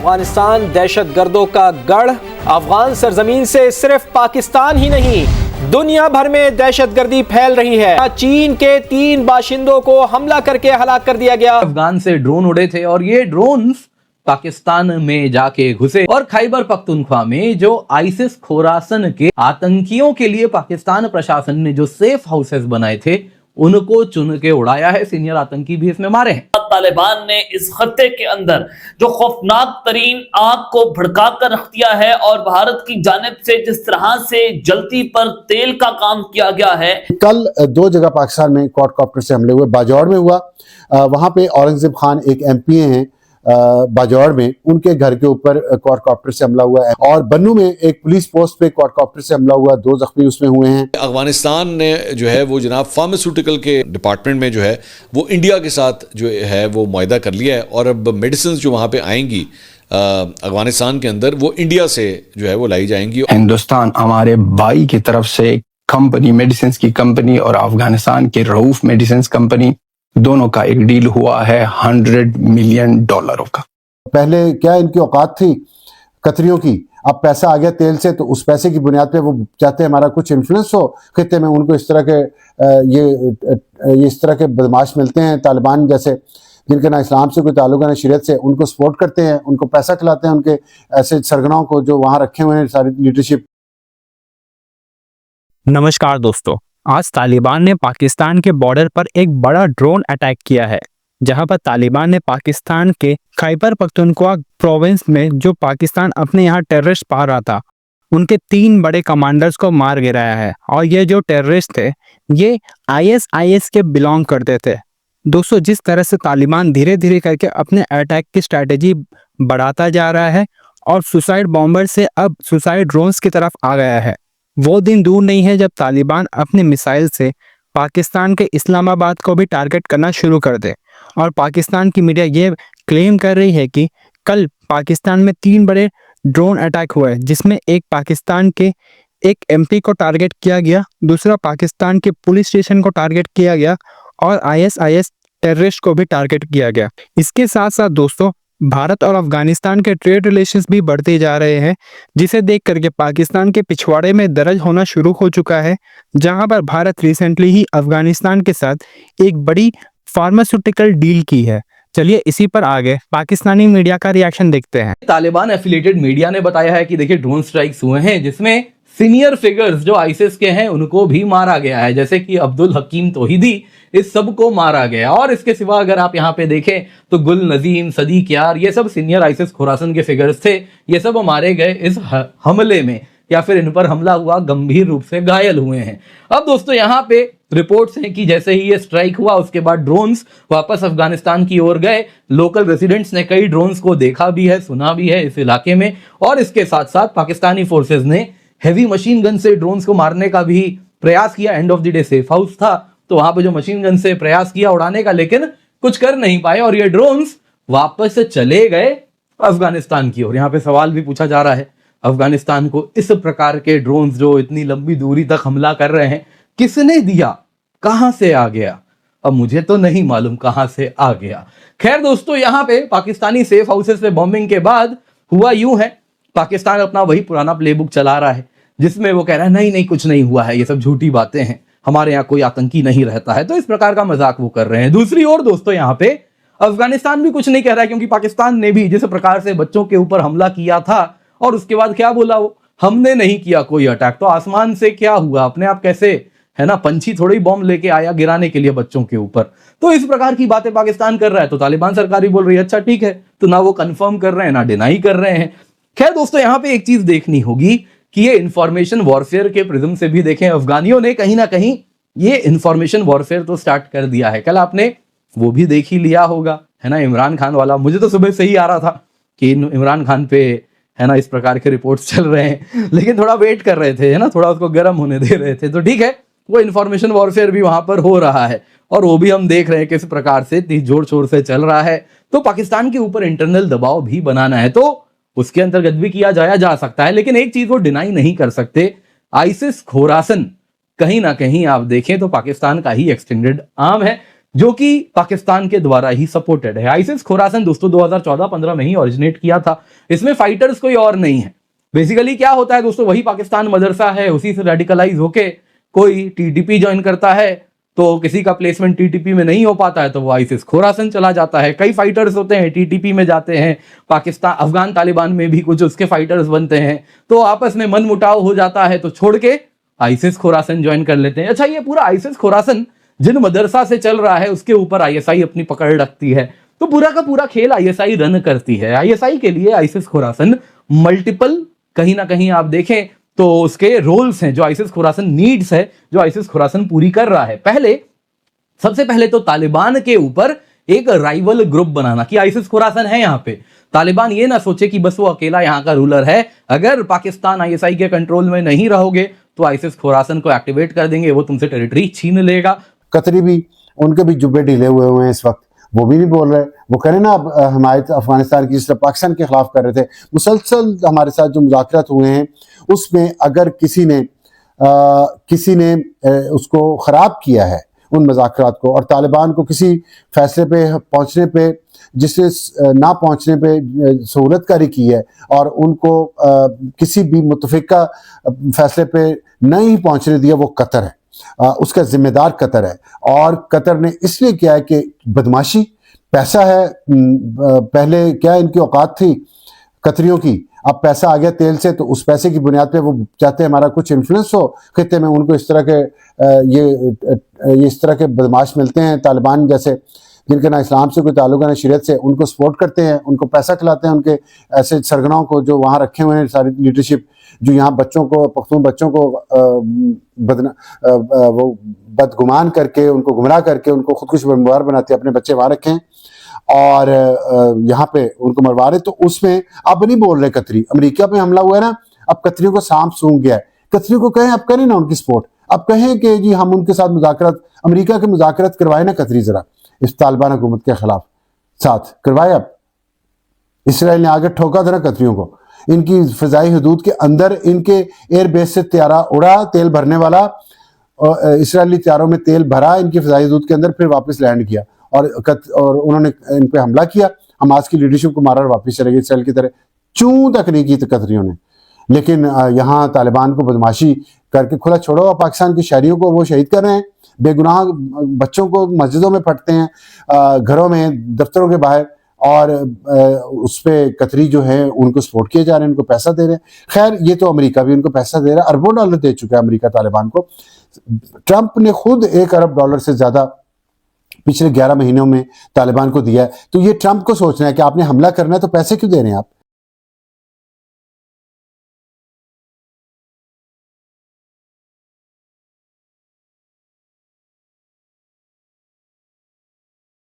अफगानिस्तान दहशतगर्दों का गढ़। अफगान सरजमीन से सिर्फ पाकिस्तान ही नहीं, दुनिया भर में दहशतगर्दी फैल रही है। चीन के 3 बाशिंदों को हमला करके हलाक कर दिया गया। अफगान से ड्रोन उड़े थे और ये ड्रोन पाकिस्तान में जाके घुसे और खैबर पख्तूनख्वा में जो आईसिस खोरासन के आतंकियों के लिए पाकिस्तान प्रशासन ने जो सेफ हाउसेस बनाए थे उनको चुन के उड़ाया है। सीनियर आतंकी भी इसमें मारे हैं। तालिबान ने इस खत्ते के अंदर जो खौफनाक तरीन आग को भड़का कर रख दिया है और भारत की जानिब से जिस तरह से जलती पर तेल का काम किया गया है। कल 2 जगह पाकिस्तान में क्वाडकॉप्टर से हमले हुए। बाजौड़ में हुआ, वहां पे औरंगजेब खान एक एमपीए हैं बाजौड़ में, उनके घर के ऊपर क्वाडकॉप्टर से हमला हुआ है। और बन्नू में एक पुलिस पोस्ट पे क्वाडकॉप्टर से हमला हुआ, 2 जख्मी उसमें हुए हैं। अफगानिस्तान ने जो है वो जनाब फार्मास्यूटिकल के डिपार्टमेंट में जो है वो इंडिया के साथ जो है वो मुआहदा कर लिया है और अब मेडिसिन जो वहाँ पे आएंगी अफगानिस्तान के अंदर वो इंडिया से जो है वो लाई जाएंगी। हिंदुस्तान हमारे भाई की तरफ से कंपनी, मेडिसिन की कंपनी और अफगानिस्तान के रऊफ मेडिसिन कंपनी, दोनों का एक डील हुआ है $100 मिलियन का। पहले क्या इनकी औकात थी कतरियों की, अब पैसा आ गया तेल से, तो उस पैसे की बुनियाद पे वो चाहते हैं हमारा कुछ इन्फ्लुएंस हो खित्ते में। उनको इस तरह के ये इस तरह के बदमाश मिलते हैं तालिबान जैसे, जिनके ना इस्लाम से कोई ताल्लुक है ना शरीयत से, उनको सपोर्ट करते हैं, उनको पैसा खिलाते हैं, उनके ऐसे सरगनाओं को जो वहाँ रखे हुए हैं सारी लीडरशिप। नमस्कार दोस्तों, आज तालिबान ने पाकिस्तान के बॉर्डर पर एक बड़ा ड्रोन अटैक किया है, जहां पर तालिबान ने पाकिस्तान के खैबर पख्तूनख्वा प्रोविंस में जो पाकिस्तान अपने यहां टेररिस्ट पा रहा था, उनके 3 बड़े कमांडर्स को मार गिराया है। और ये जो टेररिस्ट थे ये ISIS के बिलोंग करते थे। दोस्तों, जिस तरह से तालिबान धीरे धीरे करके अपने अटैक की स्ट्रैटेजी बढ़ाता जा रहा है और सुसाइड बॉम्बर से अब सुसाइड ड्रोन्स की तरफ आ गया है, वो दिन दूर नहीं है जब तालिबान अपने मिसाइल से पाकिस्तान के इस्लामाबाद को भी टारगेट करना शुरू कर दे। और पाकिस्तान की मीडिया ये क्लेम कर रही है कि कल पाकिस्तान में 3 बड़े ड्रोन अटैक हुए, जिसमें एक पाकिस्तान के एक MP को टारगेट किया गया, दूसरा पाकिस्तान के पुलिस स्टेशन को टारगेट किया गया और ISIS टेररिस्ट को भी टारगेट किया गया। इसके साथ साथ दोस्तों, भारत और अफगानिस्तान के ट्रेड रिलेशंस भी बढ़ते जा रहे हैं, जिसे देख करके पाकिस्तान के पिछवाड़े में दर्ज होना शुरू हो चुका है, जहां पर भारत रिसेंटली ही अफगानिस्तान के साथ एक बड़ी फार्मास्यूटिकल डील की है। चलिए इसी पर आगे पाकिस्तानी मीडिया का रिएक्शन देखते हैं। तालिबान एफिलिएटेड मीडिया ने बताया है कि देखिए ड्रोन स्ट्राइक्स हुए हैं जिसमें सीनियर फिगर्स जो आईसिस के हैं उनको भी मारा गया है, जैसे कि अब्दुल हकीम तौहीदी, इस सब को मारा गया। और इसके सिवा अगर आप यहाँ पे देखें तो गुल नजीम, सदीक यार, ये सब सीनियर आईसिस खोरासन के फिगर्स थे। ये सब मारे गए इस हमले में, या फिर इन पर हमला हुआ गंभीर रूप से घायल हुए हैं। अब दोस्तों यहाँ पे रिपोर्ट्स हैं कि जैसे ही ये स्ट्राइक हुआ उसके बाद ड्रोन्स वापस अफगानिस्तान की ओर गए। लोकल रेसिडेंट्स ने कई ड्रोन्स को देखा भी है, सुना भी है इस इलाके में। और इसके साथ साथ पाकिस्तानी फोर्सेज ने हैवी मशीन गन से ड्रोन्स को मारने का भी प्रयास किया। End of the day safe house था तो वहां पे जो मशीन गन से प्रयास किया उड़ाने का, लेकिन कुछ कर नहीं पाए और ये ड्रोन्स वापस से चले गए अफगानिस्तान की ओर। यहाँ पे सवाल भी पूछा जा रहा है, अफगानिस्तान को इस प्रकार के ड्रोन्स जो इतनी लंबी दूरी तक हमला कर रहे हैं किसने दिया, कहां से आ गया? अब मुझे तो नहीं मालूम कहां से आ गया। खैर दोस्तों, यहाँ पे पाकिस्तानी सेफ हाउसेस पे बॉम्बिंग के बाद हुआ यूं है, पाकिस्तान अपना वही पुराना प्लेबुक चला रहा है जिसमें वो कह रहा है नहीं नहीं कुछ नहीं हुआ है, ये सब झूठी बातें हैं, हमारे यहाँ कोई आतंकी नहीं रहता है। तो इस प्रकार का मजाक वो कर रहे हैं। दूसरी ओर दोस्तों यहाँ पे अफगानिस्तान भी कुछ नहीं कह रहा है, क्योंकि पाकिस्तान ने भी जिस प्रकार से बच्चों के ऊपर हमला किया था और उसके बाद क्या बोला वो, हमने नहीं किया कोई अटैक। तो आसमान से क्या हुआ, अपने आप कैसे, है ना, पंछी थोड़ी बॉम्ब लेके आया गिराने के लिए बच्चों के ऊपर। तो इस प्रकार की बातें पाकिस्तान कर रहा है तो तालिबान सरकार ही बोल रही है अच्छा ठीक है। तो ना वो कंफर्म कर रहे हैं ना डिनाई कर रहे हैं। खैर दोस्तों, यहाँ पे एक चीज देखनी होगी कि ये इंफॉर्मेशन वॉरफेयर के प्रिज्म से भी देखें, अफगानियों ने कहीं ना कहीं ये इंफॉर्मेशन वॉरफेयर तो स्टार्ट कर दिया है। कल आपने वो भी देख ही लिया होगा, है ना, इमरान खान वाला। मुझे तो सुबह से ही आ रहा था कि इमरान खान पे, है ना, इस प्रकार के रिपोर्ट्स चल रहे हैं, लेकिन थोड़ा वेट कर रहे थे, है ना, थोड़ा उसको गर्म होने दे रहे थे। तो ठीक है, वो इंफॉर्मेशन वॉरफेयर भी वहां पर हो रहा है और वो भी हम देख रहे हैं किस प्रकार से जोर शोर से चल रहा है। तो पाकिस्तान के ऊपर इंटरनल दबाव भी बनाना है तो उसके अंतर्गत भी किया जा सकता है। लेकिन एक चीज वो डिनाई नहीं कर सकते, आईसिस खोरासन कहीं ना कहीं आप देखें तो पाकिस्तान का ही एक्सटेंडेड आर्म है, जो कि पाकिस्तान के द्वारा ही सपोर्टेड है। आईसिस खुरासन दोस्तों 2014-15 में ही ओरिजिनेट किया था। इसमें फाइटर्स कोई और नहीं है। बेसिकली क्या होता है दोस्तों, वही पाकिस्तान मदरसा है, उसी से रेडिकलाइज होके कोई टीटीपी ज्वाइन करता है, तो किसी का प्लेसमेंट टीटीपी में नहीं हो पाता है तो वो आईसिस खुरासन चला जाता है। कई फाइटर्स होते हैं टीटीपी में जाते हैं, पाकिस्तान अफगान तालिबान में भी कुछ उसके फाइटर्स बनते हैं, तो आपस में मन मुटाव हो जाता है तो छोड़ के आईसिस खुरासन ज्वाइन कर लेते हैं। अच्छा, ये पूरा आईसिस खुरासन जिन मदरसा से चल रहा है उसके ऊपर आईएसआई अपनी पकड़ रखती है, तो पूरा का पूरा खेल आईएसआई रन करती है। आईएसआई के लिए आईसिस खुरासन मल्टीपल, कहीं ना कहीं आप देखें तो उसके रोल्स हैं जो आईसिस खुरासन नीड्स है, जो आईसिस खुरासन पूरी कर रहा है। सबसे पहले तो तालिबान के ऊपर एक राइवल ग्रुप बनाना कि आईसिस खुरासन है यहाँ पे, तालिबान ये ना सोचे कि बस वो अकेला यहाँ का रूलर है, अगर पाकिस्तान आईएसआई के कंट्रोल में नहीं रहोगे तो आईसिस खुरासन को एक्टिवेट कर देंगे, वो तुमसे टेरिटरी छीन लेगा। कतरी भी, उनके भी जुब्बे ढीले हुए हैं इस वक्त, वो भी नहीं बोल रहे। वो करें ना अब हमायत अफगानिस्तान की, जिस तरह पाकिस्तान के खिलाफ कर रहे थे, मुसलसल हमारे साथ जो मुज़ाकरात हुए हैं उसमें अगर किसी ने उसको ख़राब किया है उन मुज़ाकरात को, और तालिबान को किसी फैसले पे पहुंचने पे, जिससे ना पहुंचने पे सहूलत कारी की है, और उनको किसी भी मुतफ़िका फैसले पे नहीं पहुंचने दिया, वो कतर है, उसका जिम्मेदार कतर है। और कतर ने इसलिए किया है कि बदमाशी, पैसा है, पहले क्या इनकी औकात थी कतरियों की, अब पैसा आ गया तेल से, तो उस पैसे की बुनियाद पे वो चाहते हैं हमारा कुछ इन्फ्लुएंस हो खित्ते में। उनको इस तरह के ये इस तरह के बदमाश मिलते हैं तालिबान जैसे, जिनके ना इस्लाम से कोई ताल्लुक है ना शरीयत से, उनको सपोर्ट करते हैं, उनको पैसा खिलाते हैं, उनके ऐसे सरगनाओं को जो वहाँ रखे हुए हैं, सारी लीडरशिप जो यहाँ बच्चों को, पख्तून बच्चों को वो बदगुमान करके, उनको गुमराह करके, उनको खुदकुश मरवार बनाते हैं, अपने बच्चे वहाँ रखे हैं और यहाँ पे उनको मरवा रहे। तो उसमें अब नहीं बोल रहे कतरी, अमेरिका पे हमला हुआ है ना, अब कतरियों को सांप सूंघ गया है। कतरियों को कहें, अब करें ना उनकी सपोर्ट, अब कहें कि जी हम उनके साथ मुज़ाकरात, अमेरिका के मुज़ाकरात करवाए ना कतरी, जरा इस तालिबान हुकूमत के खिलाफ साथ करवाए। अब इसराइल ने आगे ठोका था ना कतरियों को, इनकी फ़िज़ाई हदूद के अंदर इनके एयरबेस से त्यारा उड़ा, तेल भरने वाला, इसराइली त्यारों में तेल भरा इनकी फ़िज़ाई हदूद के अंदर, फिर वापस लैंड किया और उन्होंने इन पे हमला किया, हमास की लीडरशिप को मारा और वापस चले गए। इसराइल की तरह चूं तक नहीं की कतरियों ने। लेकिन यहाँ तालिबान को बदमाशी करके खुला छोड़ो, और पाकिस्तान की शहरियों को वो शहीद कर रहे हैं, बेगुनाह बच्चों को मस्जिदों में फटते हैं, घरों में, दफ्तरों के बाहर, और उस पर कतरी जो है उनको सपोर्ट किए जा रहे हैं, उनको पैसा दे रहे हैं। खैर, ये तो अमेरिका भी उनको पैसा दे रहा है, अरबों डॉलर दे चुका है अमेरिका तालिबान को। ट्रंप ने खुद $1 अरब से ज़्यादा पिछले 11 महीनों में तालिबान को दिया है। तो ये ट्रंप को सोचना है कि आपने हमला करना है तो पैसे क्यों दे रहे हैं आप,